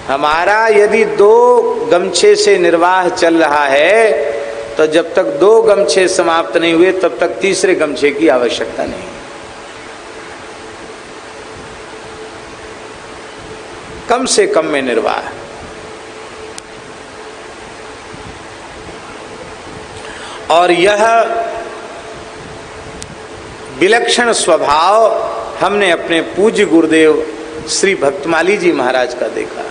हमारा यदि 2 गमछे से निर्वाह चल रहा है तो जब तक 2 गमछे समाप्त नहीं हुए तब तक तीसरे गमछे की आवश्यकता नहीं। कम से कम में निर्वाह। और यह विलक्षण स्वभाव हमने अपने पूज्य गुरुदेव श्री भक्तमाली जी महाराज का देखा।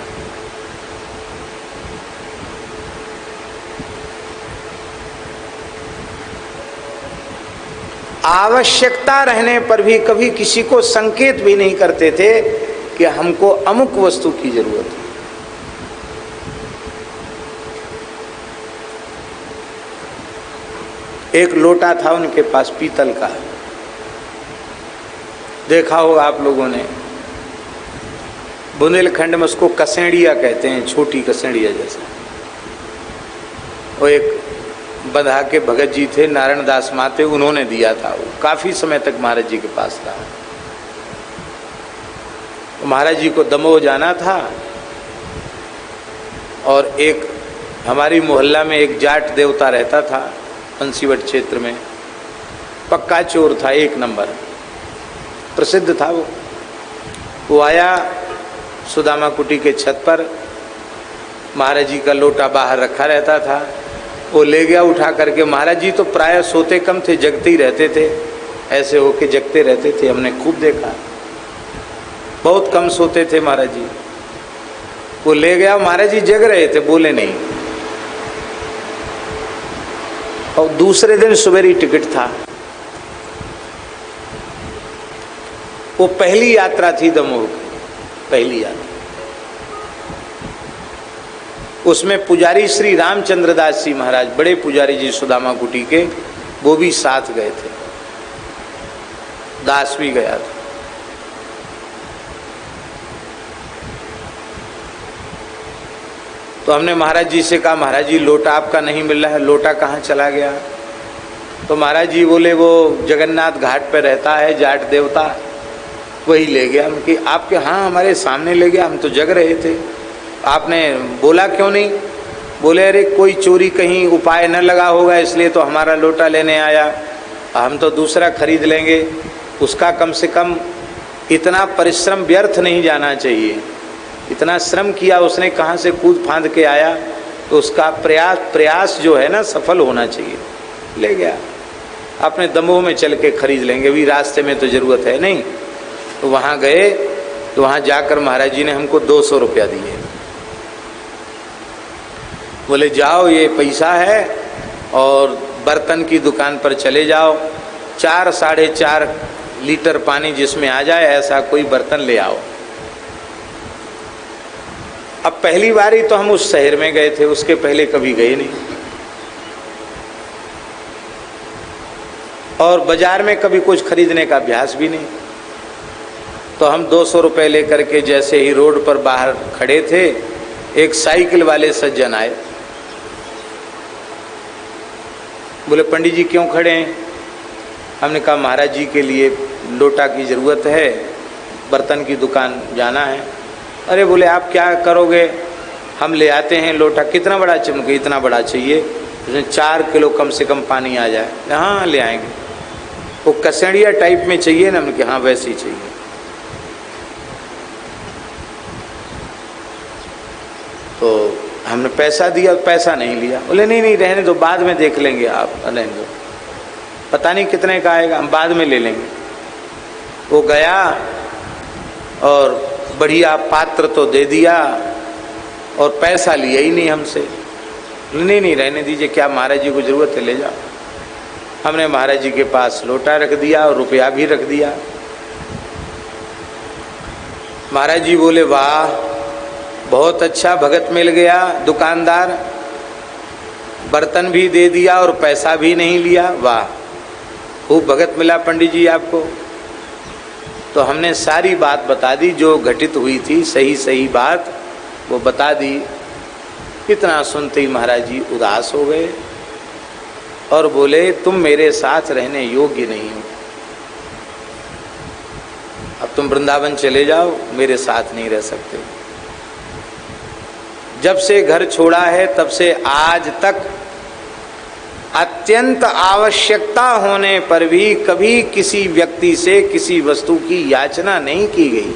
आवश्यकता रहने पर भी कभी किसी को संकेत भी नहीं करते थे कि हमको अमुक वस्तु की जरूरत है। एक लोटा था उनके पास पीतल का, देखा होगा आप लोगों ने। बुंदेलखंड में उसको कसेड़िया कहते हैं, छोटी कसेड़िया जैसा। वो एक बंधा के भगत जी थे, नारायण दास माते, उन्होंने दिया था। वो काफी समय तक महाराज जी के पास रहा। महाराज जी को दमोह जाना था और एक हमारी मोहल्ला में एक जाट देवता रहता था पंसीवट क्षेत्र में, पक्का चोर था, 1 नंबर, प्रसिद्ध था वो आया सुदामा कुटी के छत पर, महाराज जी का लोटा बाहर रखा रहता था, वो ले गया उठा करके। महाराज जी तो प्राय सोते कम थे, जगते ही रहते थे, ऐसे होके जगते रहते थे, हमने खूब देखा, बहुत कम सोते थे महाराज जी। वो ले गया, महाराज जी जग रहे थे, बोले नहीं। और दूसरे दिन सवेरी टिकट था। वो पहली यात्रा थी दमोह की, पहली यात्रा। उसमें पुजारी श्री रामचंद्र दास जी महाराज, बड़े पुजारी जी सुदामा कुटी के, वो भी साथ गए थे, दास भी गया था। तो हमने महाराज जी से कहा, महाराज जी लोटा आपका नहीं मिल रहा है, लोटा कहाँ चला गया? तो महाराज जी बोले वो जगन्नाथ घाट पे रहता है जाट देवता, वही ले गया। हम कि आपके, हाँ हमारे सामने ले गया, हम तो जग रहे थे, आपने बोला क्यों नहीं? बोले अरे कोई चोरी कहीं उपाय न लगा होगा इसलिए तो हमारा लोटा लेने आया, हम तो दूसरा खरीद लेंगे, उसका कम से कम इतना परिश्रम व्यर्थ नहीं जाना चाहिए। इतना श्रम किया उसने, कहाँ से कूद फांद के आया, तो उसका प्रयास जो है ना सफल होना चाहिए। ले गया, अपने दमोह में चल के खरीद लेंगे, अभी रास्ते में तो जरूरत है नहीं। तो वहाँ गए, तो वहाँ जाकर महाराज जी ने हमको 200 रुपया दिए। बोले जाओ ये पैसा है और बर्तन की दुकान पर चले जाओ, 4 साढ़े 4 लीटर पानी जिसमें आ जाए ऐसा कोई बर्तन ले आओ। अब पहली बार ही तो हम उस शहर में गए थे, उसके पहले कभी गए नहीं, और बाजार में कभी कुछ खरीदने का अभ्यास भी नहीं। तो हम 200 रुपये लेकर के जैसे ही रोड पर बाहर खड़े थे, एक साइकिल वाले सज्जन आए। बोले पंडित जी क्यों खड़े हैं? हमने कहा महाराज जी के लिए लोटा की ज़रूरत है, बर्तन की दुकान जाना है। अरे बोले आप क्या करोगे? हम ले आते हैं लोटा। कितना बड़ा चाहिए? इतना बड़ा चाहिए, उसमें 4 किलो कम से कम पानी आ जाए। हाँ ले आएंगे। वो कसेड़िया टाइप में चाहिए ना? हमने कहा हाँ वैसे ही चाहिए। तो हमने पैसा दिया, पैसा नहीं लिया। बोले नहीं नहीं रहने दो, बाद में देख लेंगे, आप रहने दो, पता नहीं कितने का आएगा, हम बाद में ले लेंगे। वो गया और बढ़िया पात्र तो दे दिया और पैसा लिया ही नहीं हमसे। नहीं नहीं रहने दीजिए, क्या महाराज जी को जरूरत है, ले जाओ। हमने महाराज जी के पास लोटा रख दिया और रुपया भी रख दिया। महाराज जी बोले वाह बहुत अच्छा भगत मिल गया, दुकानदार, बर्तन भी दे दिया और पैसा भी नहीं लिया, वाह खूब भगत मिला पंडित जी आपको। तो हमने सारी बात बता दी जो घटित हुई थी, सही सही बात वो बता दी। इतना सुनते ही महाराज जी उदास हो गए और बोले तुम मेरे साथ रहने योग्य नहीं हो, अब तुम वृंदावन चले जाओ, मेरे साथ नहीं रह सकते। जब से घर छोड़ा है तब से आज तक अत्यंत आवश्यकता होने पर भी कभी किसी व्यक्ति से किसी वस्तु की याचना नहीं की गई।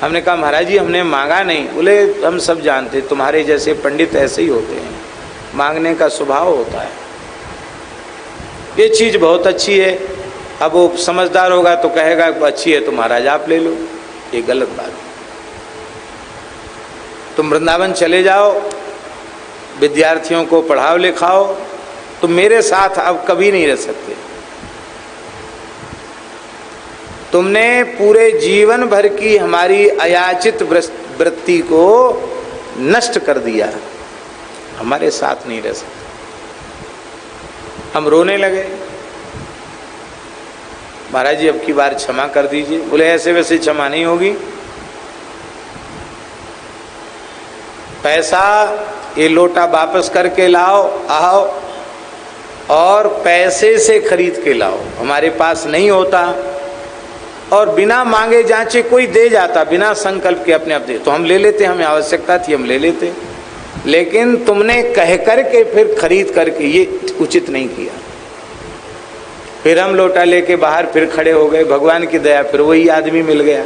हमने कहा महाराज जी हमने मांगा नहीं। बोले हम सब जानते, तुम्हारे जैसे पंडित ऐसे ही होते हैं, मांगने का स्वभाव होता है। ये चीज़ बहुत अच्छी है। अब वो समझदार होगा तो कहेगा अच्छी है तो महाराज आप ले लो, ये गलत बात है। तुम वृंदावन चले जाओ, विद्यार्थियों को पढ़ाओ लिखाओ, तुम मेरे साथ अब कभी नहीं रह सकते। तुमने पूरे जीवन भर की हमारी अयाचित वृत्ति को नष्ट कर दिया, हमारे साथ नहीं रह सकते। हम रोने लगे, महाराज जी अब की बार क्षमा कर दीजिए। बोले ऐसे वैसे क्षमा नहीं होगी, पैसा ये लोटा वापस करके लाओ, आओ और पैसे से खरीद के लाओ। हमारे पास नहीं होता और बिना मांगे जांचे कोई दे जाता, बिना संकल्प के अपने आप दे तो हम ले लेते, हमें आवश्यकता थी हम ले लेते। लेकिन तुमने कह करके फिर खरीद करके, ये उचित नहीं किया। फिर हम लोटा लेके बाहर फिर खड़े हो गए, भगवान की दया फिर वही आदमी मिल गया।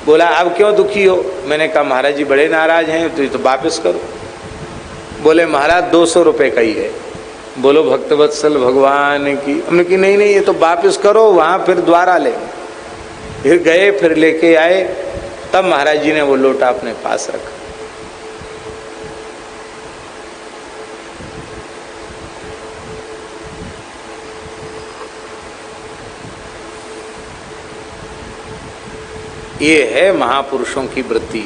बोला अब क्यों दुखी हो? मैंने कहा महाराज जी बड़े नाराज हैं, तो ये तो वापस करो। बोले महाराज 200 रुपये का ही है। बोलो भक्तवत्सल भगवान की। हमने कि नहीं नहीं ये तो वापस करो, वहाँ फिर दोबारा ले। फिर गए, फिर लेके आए, तब महाराज जी ने वो लोटा अपने पास रखा। ये है महापुरुषों की वृत्ति।